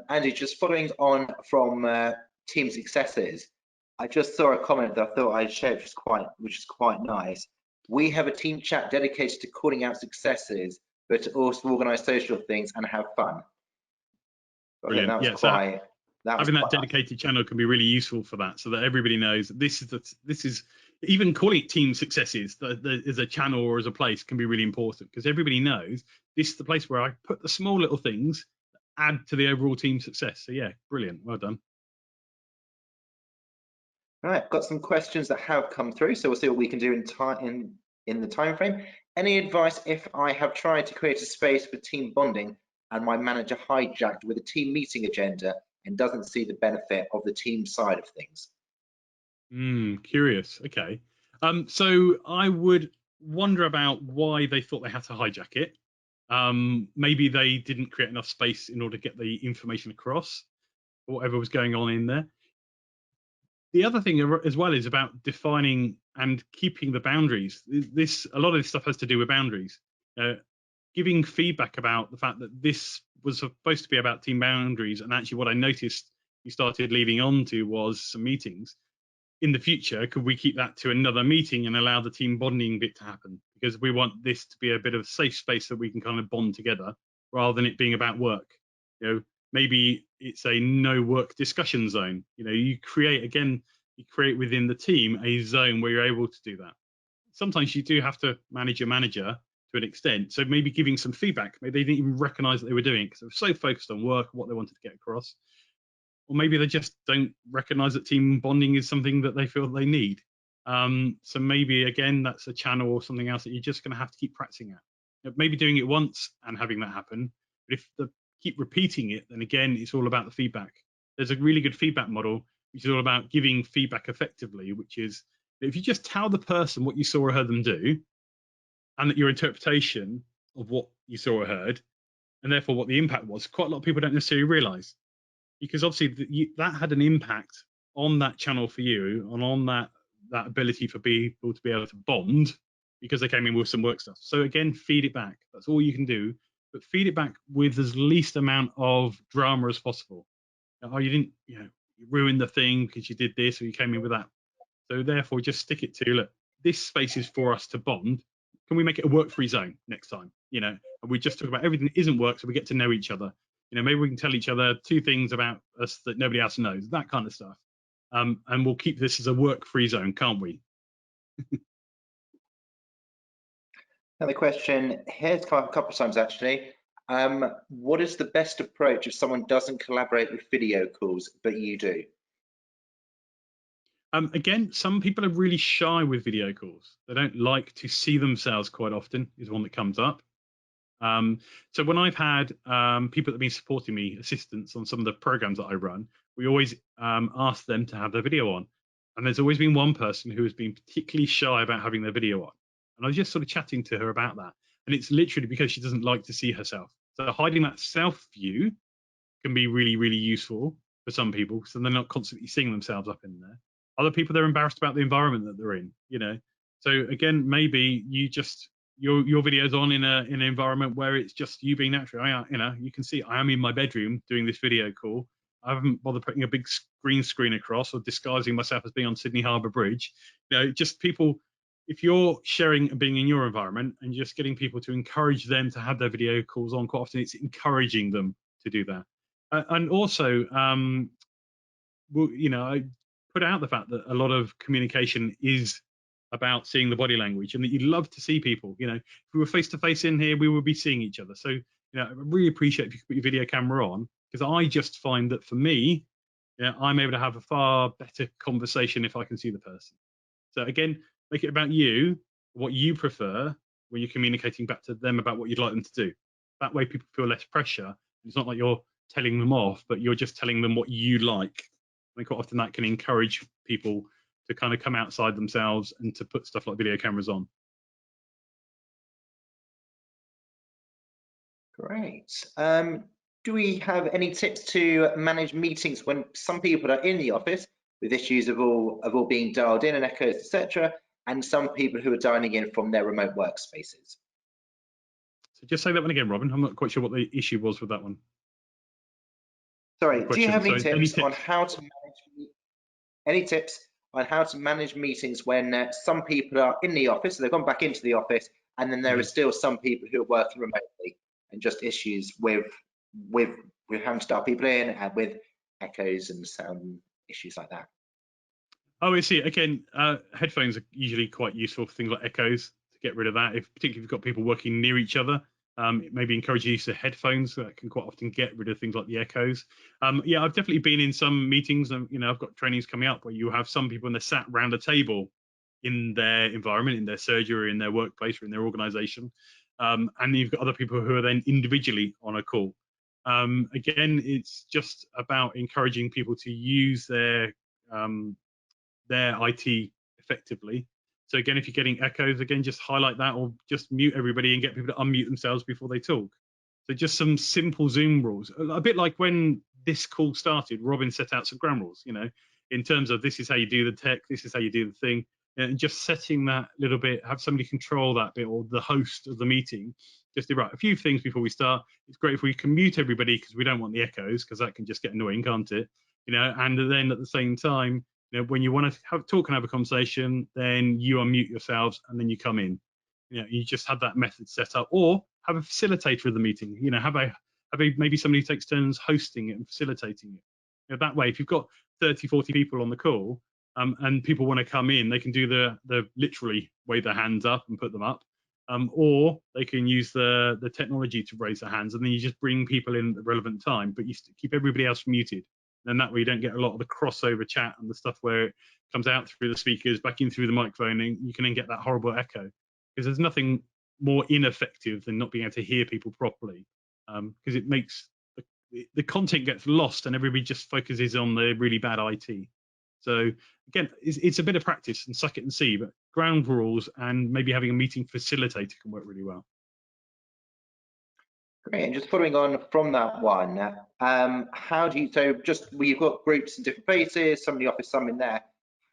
Andy, just following on from team successes, I just saw a comment that I thought I'd share, which is quite nice. We have a team chat dedicated to calling out successes, but to also organise social things and have fun. Brilliant. That was having that dedicated channel can be really useful for that, so that everybody knows this is even calling it team successes as a channel or as a place can be really important, because everybody knows this is the place where I put the small little things that add to the overall team success. So yeah, brilliant, well done. All right, got some questions that have come through, so we'll see what we can do in the time frame. Any advice if I have tried to create a space for team bonding and my manager hijacked with a team meeting agenda and doesn't see the benefit of the team side of things? Curious. Okay. So I would wonder about why they thought they had to hijack it. Maybe they didn't create enough space in order to get the information across, or whatever was going on in there. The other thing as well is about defining and keeping the boundaries. A lot of this stuff has to do with boundaries. Giving feedback about the fact that this was supposed to be about team boundaries, and actually what I noticed you started leading on to was some meetings. In the future, could we keep that to another meeting and allow the team bonding bit to happen? Because we want this to be a bit of a safe space that we can kind of bond together, rather than it being about work. Maybe it's a no work discussion zone. You create within the team a zone where you're able to do that. Sometimes you do have to manage your manager to an extent, so maybe giving some feedback. Maybe they didn't even recognize that they were doing it because they were so focused on work and what they wanted to get across. Or maybe they just don't recognize that team bonding is something that they feel they need. So maybe, again, that's a channel or something else that you're just going to have to keep practicing at. Maybe doing it once and having that happen. But if they keep repeating it, then again, it's all about the feedback. There's a really good feedback model, which is all about giving feedback effectively, which is if you just tell the person what you saw or heard them do, and that your interpretation of what you saw or heard, and therefore what the impact was, quite a lot of people don't necessarily realize. Because obviously that had an impact on that channel for you, and on that ability for people to be able to bond, because they came in with some work stuff. So again, feed it back. That's all you can do, but feed it back with as least amount of drama as possible. You didn't, you ruined the thing because you did this or you came in with that. So therefore, just stick it to, look, this space is for us to bond. Can we make it a work-free zone next time? And we just talk about everything that isn't work, so we get to know each other. Maybe we can tell each other 2 things about us that nobody else knows, that kind of stuff. And we'll keep this as a work-free zone, can't we? Another question here's come up a couple of times actually. What is the best approach if someone doesn't collaborate with video calls, but you do? Again, some people are really shy with video calls. They don't like to see themselves quite often, is one that comes up. So when I've had people that have been supporting me, assistants on some of the programs that I run, we always ask them to have their video on. And there's always been one person who has been particularly shy about having their video on. And I was just sort of chatting to her about that. And it's literally because she doesn't like to see herself. So hiding that self view can be really, really useful for some people, so they're not constantly seeing themselves up in there. Other people, they're embarrassed about the environment that they're in, So again, maybe you just your video's on in an environment where it's just you being natural. You can see I am in my bedroom doing this video call. I haven't bothered putting a big green screen across or disguising myself as being on Sydney Harbour Bridge. Just people, if you're sharing and being in your environment and just getting people to encourage them to have their video calls on, quite often it's encouraging them to do that. And also, I put out the fact that a lot of communication is about seeing the body language, and that you'd love to see people. If we were face to face in here, we would be seeing each other. So, I really appreciate if you could put your video camera on, because I just find that for me, I'm able to have a far better conversation if I can see the person. So again, make it about you, what you prefer when you're communicating back to them about what you'd like them to do. That way people feel less pressure. It's not like you're telling them off, but you're just telling them what you like. I think quite often that can encourage people to kind of come outside themselves and to put stuff like video cameras on. Great. Do we have any tips to manage meetings when some people are in the office with issues of all being dialed in and echoes, etc., and some people who are dialing in from their remote workspaces? So just say that one again, Robin. I'm not quite sure what the issue was with that one. Sorry, do you have any So tips on how to manage meetings when some people are in the office, so they've gone back into the office, and then there are still some people who are working remotely, and just issues with having to start people in and with echoes and sound issues like that? Oh, I see. Again, headphones are usually quite useful for things like echoes to get rid of that. Particularly if you've got people working near each other, it maybe encourage use of headphones. That can quite often get rid of things like the echoes. Yeah, I've definitely been in some meetings, and I've got trainings coming up where you have some people and they're sat around a table in their environment, in their surgery, in their workplace, or in their organisation, and you've got other people who are then individually on a call. Again, it's just about encouraging people to use um, their IT effectively. So again, if you're getting echoes, again, just highlight that, or just mute everybody and get people to unmute themselves before they talk. So just some simple Zoom rules, a bit like when this call started, Robin set out some ground rules, in terms of this is how you do the tech, this is how you do the thing, and just setting that little bit, have somebody control that bit, or the host of the meeting, just do right a few things before we start. It's great if we can mute everybody because we don't want the echoes, because that can just get annoying, can't it? And then at the same time, when you want to talk and have a conversation, then you unmute yourselves and then you come in. You just have that method set up, or have a facilitator of the meeting. Have a maybe somebody who takes turns hosting it and facilitating it. That way, if you've got 30, 40 people on the call, and people want to come in, they can do the literally wave their hands up and put them up, or they can use the technology to raise their hands, and then you just bring people in at the relevant time, but you keep everybody else muted. And that way you don't get a lot of the crossover chat and the stuff where it comes out through the speakers, back in through the microphone, and you can then get that horrible echo. Because there's nothing more ineffective than not being able to hear people properly, because it makes the content gets lost and everybody just focuses on the really bad IT. So again, it's a bit of practice and suck it and see, but ground rules and maybe having a meeting facilitator can work really well. Great, and just following on from that one, how do you, so just you've got groups in different places, some in the office, some in there.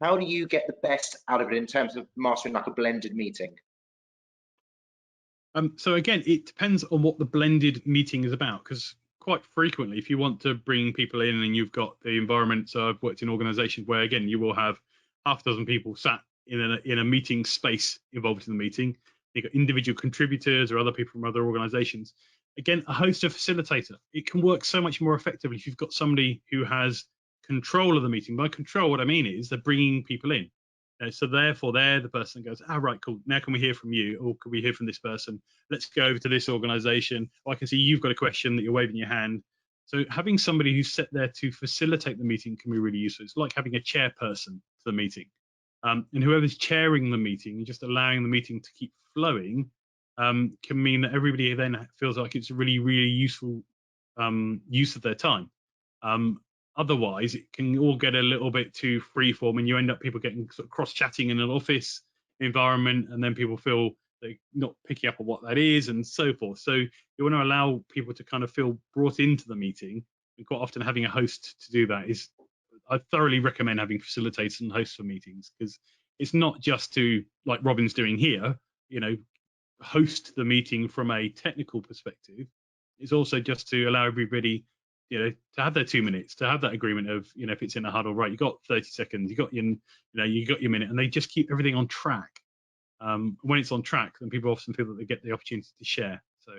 How do you get the best out of it in terms of mastering like a blended meeting? So again, it depends on what the blended meeting is about, because quite frequently, if you want to bring people in and you've got the environment, so I've worked in organizations where, again, you will have half a dozen people sat in a meeting space involved in the meeting. You've got individual contributors or other people from other organizations. Again, a host or facilitator, it can work so much more effectively if you've got somebody who has control of the meeting. By control, what I mean is they're bringing people in. So therefore, they're the person that goes, right, cool. Now can we hear from you, or can we hear from this person? Let's go over to this organisation. I can see you've got a question that you're waving your hand. So having somebody who's set there to facilitate the meeting can be really useful. It's like having a chairperson to the meeting, and whoever's chairing the meeting and just allowing the meeting to keep flowing can mean that everybody then feels like it's a really, really useful use of their time. Otherwise, it can all get a little bit too freeform, and you end up people getting sort of cross-chatting in an office environment, and then people feel they're not picking up on what that is, and so forth. So you want to allow people to kind of feel brought into the meeting, and quite often having a host to do that is, I thoroughly recommend having facilitators and hosts for meetings, because it's not just to, like Robin's doing here, host the meeting from a technical perspective. It's also just to allow everybody, to have their 2 minutes, to have that agreement of, if it's in a huddle, right, you got 30 seconds, you got your minute, and they just keep everything on track. When it's on track, then people often feel that they get the opportunity to share. So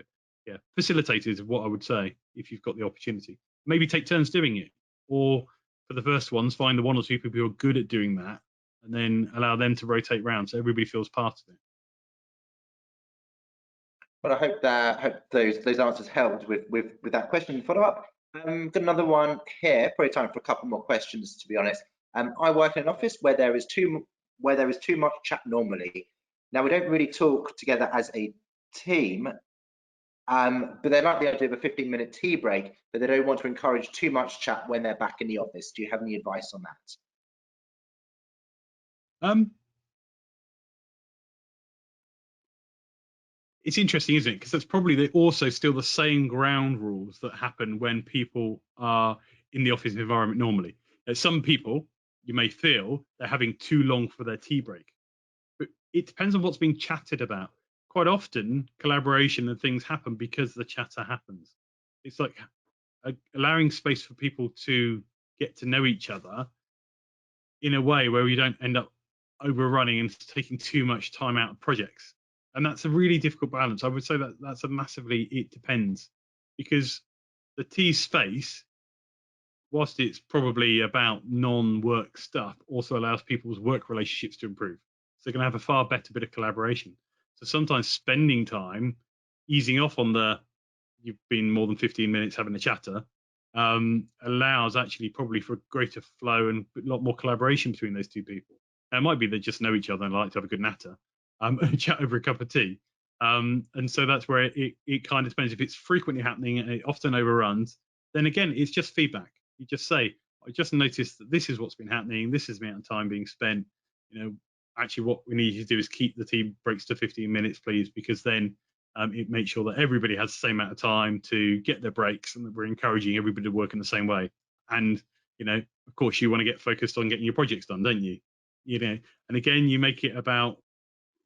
yeah, facilitators is what I would say if you've got the opportunity. Maybe take turns doing it, or for the first ones, find the one or two people who are good at doing that, and then allow them to rotate around so everybody feels part of it. Well, I hope those answers helped with that question follow up. Got another one here. Probably time for a couple more questions, to be honest. I work in an office where there is too much chat normally. Now, we don't really talk together as a team, but they like the idea of a 15-minute tea break, but they don't want to encourage too much chat when they're back in the office. Do you have any advice on that? It's interesting, isn't it? Because that's probably also still the same ground rules that happen when people are in the office environment normally. Some people, you may feel they're having too long for their tea break, but it depends on what's being chatted about. Quite often, collaboration and things happen because the chatter happens. It's like allowing space for people to get to know each other in a way where you don't end up overrunning and taking too much time out of projects. And that's a really difficult balance. I would say that that's a massively, it depends, because the T space, whilst it's probably about non-work stuff, also allows people's work relationships to improve. So they're going to have a far better bit of collaboration. So sometimes spending time easing off on the, you've been more than 15 minutes having a chatter, allows actually probably for greater flow and a lot more collaboration between those two people. Now, it might be they just know each other and like to have a good natter, and chat over a cup of tea. And so that's where it kind of depends. If it's frequently happening and it often overruns, then again, it's just feedback. You just say, I just noticed that this is what's been happening. This is the amount of time being spent. Actually, what we need to do is keep the tea breaks to 15 minutes, please, because then it makes sure that everybody has the same amount of time to get their breaks, and that we're encouraging everybody to work in the same way. And of course, you want to get focused on getting your projects done, don't you? And again, you make it about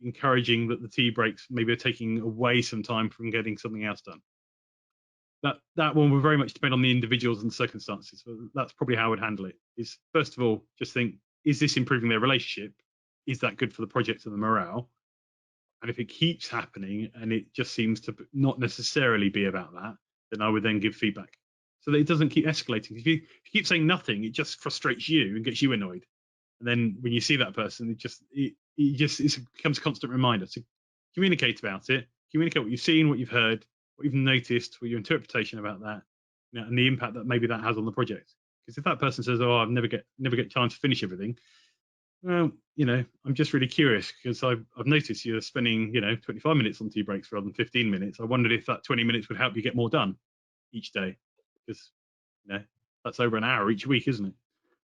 encouraging that the tea breaks maybe are taking away some time from getting something else done. That one will very much depend on the individuals and circumstances. But that's probably how I would handle it. Is first of all, just think, is this improving their relationship? Is that good for the project and the morale? And if it keeps happening and it just seems to not necessarily be about that, then I would then give feedback so that it doesn't keep escalating. If you keep saying nothing, it just frustrates you and gets you annoyed. And then when you see that person, it becomes a constant reminder. So communicate about it. Communicate what you've seen, what you've heard, what you've noticed, what your interpretation about that, and the impact that maybe that has on the project. Because if that person says, "Oh, I've never get time to finish everything," well, I'm just really curious, because I've noticed you're spending 25 minutes on tea breaks rather than 15 minutes. I wondered if that 20 minutes would help you get more done each day, because that's over an hour each week, isn't it?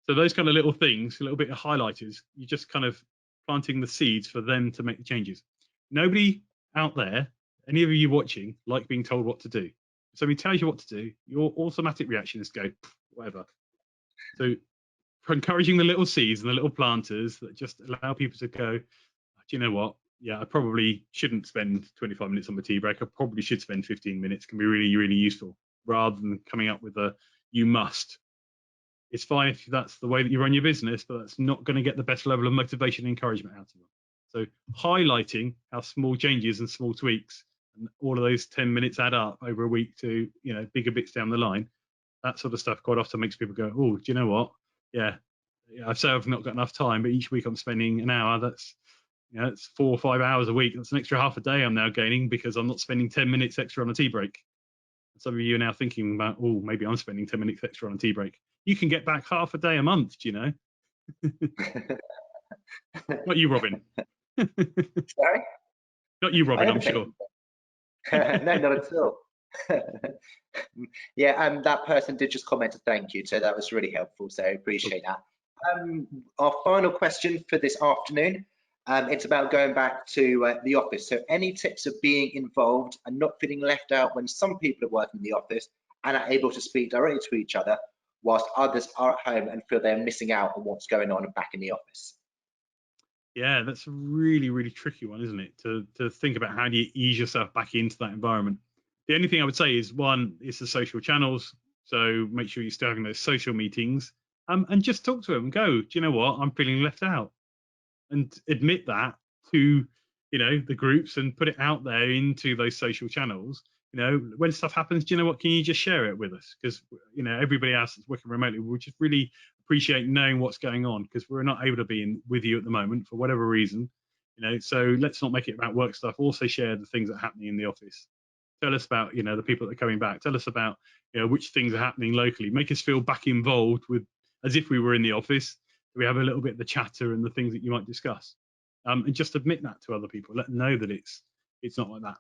So those kind of little things, a little bit of highlighters, you're just kind of planting the seeds for them to make the changes. Nobody out there, any of you watching, like being told what to do. If somebody tells you what to do, your automatic reaction is to go, whatever. So for encouraging the little seeds and the little planters that just allow people to go, do you know what? Yeah, I probably shouldn't spend 25 minutes on the tea break. I probably should spend 15 minutes. Can be really, really useful, rather than coming up with a you must. It's fine if that's the way that you run your business, but that's not going to get the best level of motivation and encouragement out of them. So highlighting how small changes and small tweaks and all of those 10 minutes add up over a week to bigger bits down the line, that sort of stuff quite often makes people go, oh, do you know what? Yeah, I've said I've not got enough time, but each week I'm spending an hour. That's it's 4 or 5 hours a week. That's an extra half a day I'm now gaining because I'm not spending 10 minutes extra on a tea break. Some of you are now thinking about, oh, maybe I'm spending 10 minutes extra on a tea break. You can get back half a day a month, do you know? Not you, Robin. Sorry? Not you, Robin, I'm sure. No, not at all. Yeah, that person did just comment a thank you, so that was really helpful, so I appreciate that. Our final question for this afternoon, it's about going back to the office. So any tips of being involved and not feeling left out when some people are working in the office and are able to speak directly to each other, whilst others are at home and feel they're missing out on what's going on back in the office? Yeah, that's a really, really tricky one, isn't it? To think about how do you ease yourself back into that environment. The only thing I would say is, one, it's the social channels. So make sure you're still having those social meetings, and just talk to them and go, do you know what? I'm feeling left out. And admit that to, the groups, and put it out there into those social channels. When stuff happens, do you know what? Can you just share it with us? Because, everybody else that's working remotely will just really appreciate knowing what's going on, because we're not able to be with you at the moment for whatever reason. So let's not make it about work stuff. Also share the things that are happening in the office. Tell us about, the people that are coming back. Tell us about, which things are happening locally. Make us feel back involved with, as if we were in the office. We have a little bit of the chatter and the things that you might discuss, and just admit that to other people. Let them know that it's not like that.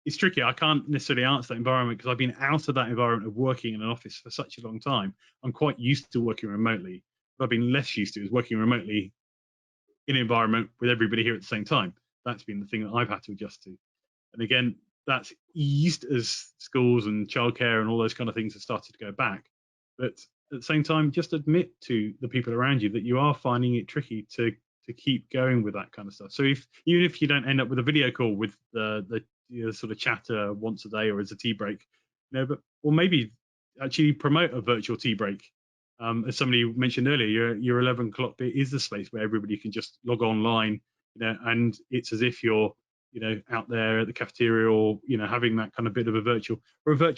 It's tricky. I can't necessarily answer that environment because I've been out of that environment of working in an office for such a long time. I'm quite used to working remotely. What I've been less used to is working remotely in an environment with everybody here at the same time. That's been the thing that I've had to adjust to. And again, that's eased as schools and childcare and all those kind of things have started to go back. But at the same time, just admit to the people around you that you are finding it tricky to keep going with that kind of stuff. So even if you don't end up with a video call with the sort of chatter once a day or as a tea break, or maybe actually promote a virtual tea break. As somebody mentioned earlier, your 11 o'clock bit is the space where everybody can just log online, and it's as if you're, out there at the cafeteria, or, having that kind of bit of a virtual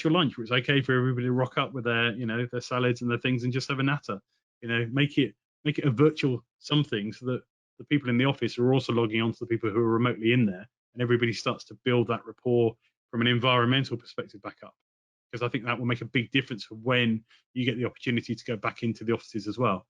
lunch, where it's okay for everybody to rock up with their, their salads and their things and just have a natter. Make it a virtual something, so that the people in the office are also logging on to the people who are remotely in there, and everybody starts to build that rapport from an environmental perspective back up. Because I think that will make a big difference for when you get the opportunity to go back into the offices as well.